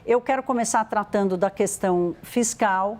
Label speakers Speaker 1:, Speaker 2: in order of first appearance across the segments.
Speaker 1: Eu quero começar tratando da questão fiscal.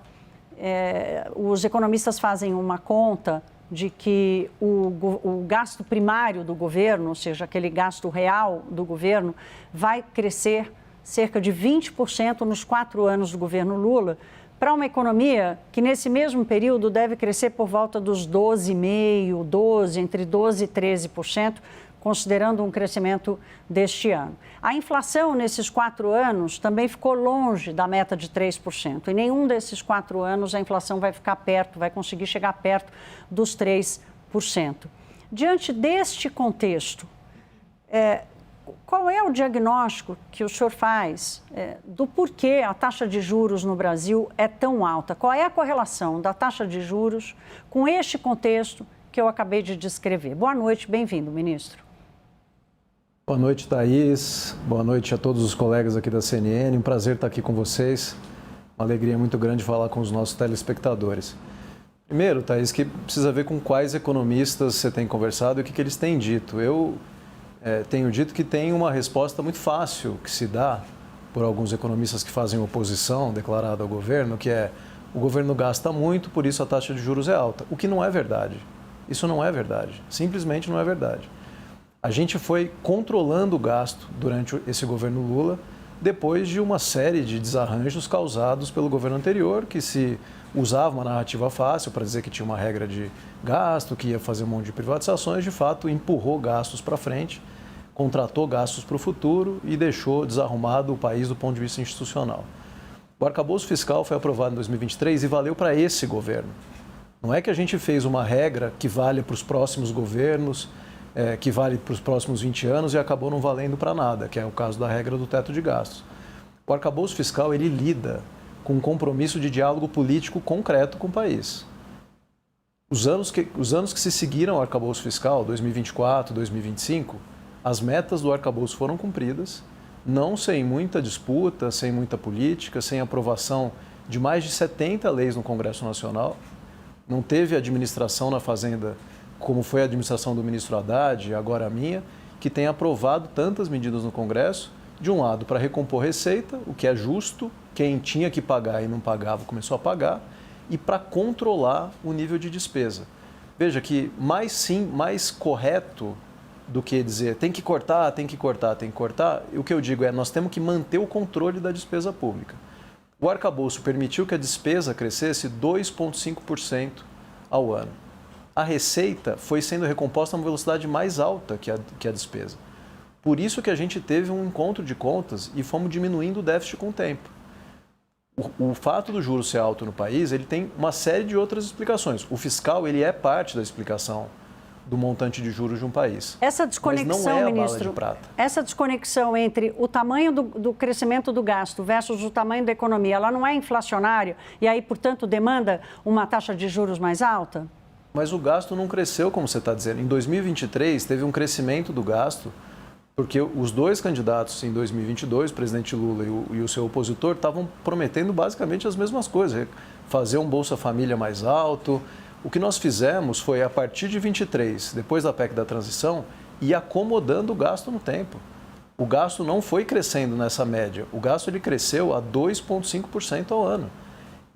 Speaker 1: Os economistas fazem uma conta de que o gasto primário do governo, ou seja, aquele gasto real do governo, vai crescer cerca de 20% nos 4 anos do governo Lula, para uma economia que, nesse mesmo período, deve crescer por volta dos 12,5%, entre 12% e 13%, considerando um crescimento deste ano. A inflação, nesses 4 anos, também ficou longe da meta de 3%. Em nenhum desses 4 anos a inflação vai ficar perto, vai conseguir chegar perto dos 3%. Diante deste contexto, qual é o diagnóstico que o senhor faz do porquê a taxa de juros no Brasil é tão alta? Qual é a correlação da taxa de juros com este contexto que eu acabei de descrever? Boa noite, bem-vindo, ministro.
Speaker 2: Boa noite, Thaís. Boa noite a todos os colegas aqui da CNN. Um prazer estar aqui com vocês. Uma alegria muito grande falar com os nossos telespectadores. Primeiro, Thaís, que precisa ver com quais economistas você tem conversado e o que eles têm dito. Eu tenho dito que tem uma resposta muito fácil que se dá por alguns economistas que fazem oposição declarada ao governo, que é o governo gasta muito, por isso a taxa de juros é alta. O que não é verdade. Isso não é verdade. Simplesmente não é verdade. A gente foi controlando o gasto durante esse governo Lula, depois de uma série de desarranjos causados pelo governo anterior, que se usava uma narrativa fácil para dizer que tinha uma regra de gasto, que ia fazer um monte de privatizações, de fato empurrou gastos para frente, contratou gastos para o futuro e deixou desarrumado o país do ponto de vista institucional. O arcabouço fiscal foi aprovado em 2023 e valeu para esse governo. Não é que a gente fez uma regra que vale para os próximos governos, que vale para os próximos 20 anos e acabou não valendo para nada, que é o caso da regra do teto de gastos. O arcabouço fiscal, ele lida com um compromisso de diálogo político concreto com o país. Os anos que se seguiram ao arcabouço fiscal, 2024, 2025, as metas do arcabouço foram cumpridas, não sem muita disputa, sem muita política, sem aprovação de mais de 70 leis no Congresso Nacional. Não teve administração na Fazenda, como foi a administração do ministro Haddad, agora a minha, que tem aprovado tantas medidas no Congresso, de um lado para recompor receita, o que é justo, quem tinha que pagar e não pagava começou a pagar, e para controlar o nível de despesa. Veja que mais correto do que dizer tem que cortar, tem que cortar, tem que cortar, o que eu digo é nós temos que manter o controle da despesa pública. O arcabouço permitiu que a despesa crescesse 2,5% ao ano. A receita foi sendo recomposta a uma velocidade mais alta que a despesa. Por isso que a gente teve um encontro de contas e fomos diminuindo o déficit com o tempo. O fato do juros ser alto no país, ele tem uma série de outras explicações. O fiscal, ele é parte da explicação do montante de juros de um país.
Speaker 1: Essa desconexão,
Speaker 2: mas não é a
Speaker 1: ministro,
Speaker 2: bala de prata.
Speaker 1: Essa desconexão entre o tamanho do crescimento do gasto versus o tamanho da economia, ela não é inflacionária e aí, portanto, demanda uma taxa de juros mais alta?
Speaker 2: Mas o gasto não cresceu, como você está dizendo. Em 2023, teve um crescimento do gasto, porque os dois candidatos em 2022, o presidente Lula e o seu opositor, estavam prometendo basicamente as mesmas coisas. Fazer um Bolsa Família mais alto. O que nós fizemos foi, a partir de 23, depois da PEC da transição, ir acomodando o gasto no tempo. O gasto não foi crescendo nessa média. O gasto ele cresceu a 2,5% ao ano.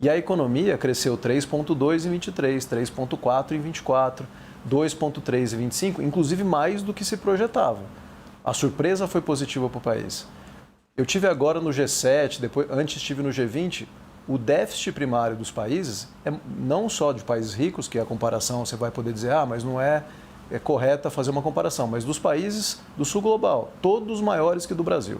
Speaker 2: E a economia cresceu 3,2% em 23, 3,4% em 24, 2,3% em 25, inclusive mais do que se projetava. A surpresa foi positiva para o país. Eu tive agora no G7, antes estive no G20, o déficit primário dos países, não só de países ricos, que a comparação você vai poder dizer, mas não é correta fazer uma comparação, mas dos países do sul global, todos maiores que do Brasil.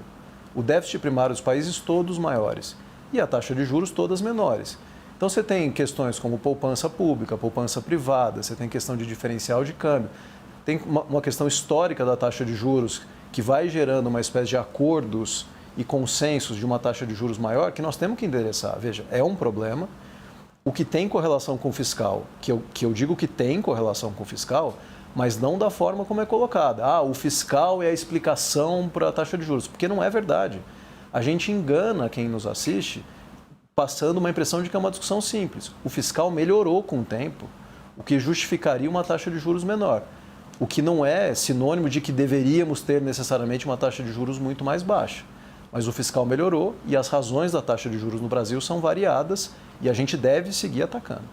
Speaker 2: O déficit primário dos países, todos maiores. E a taxa de juros todas menores. Então você tem questões como poupança pública, poupança privada, você tem questão de diferencial de câmbio, tem uma questão histórica da taxa de juros que vai gerando uma espécie de acordos e consensos de uma taxa de juros maior que nós temos que endereçar. Veja, é um problema. O que tem correlação com o fiscal, que eu digo que tem correlação com o fiscal, mas não da forma como é colocada. O fiscal é a explicação para a taxa de juros, porque não é verdade. A gente engana quem nos assiste passando uma impressão de que é uma discussão simples. O fiscal melhorou com o tempo, o que justificaria uma taxa de juros menor. O que não é sinônimo de que deveríamos ter necessariamente uma taxa de juros muito mais baixa. Mas o fiscal melhorou e as razões da taxa de juros no Brasil são variadas e a gente deve seguir atacando.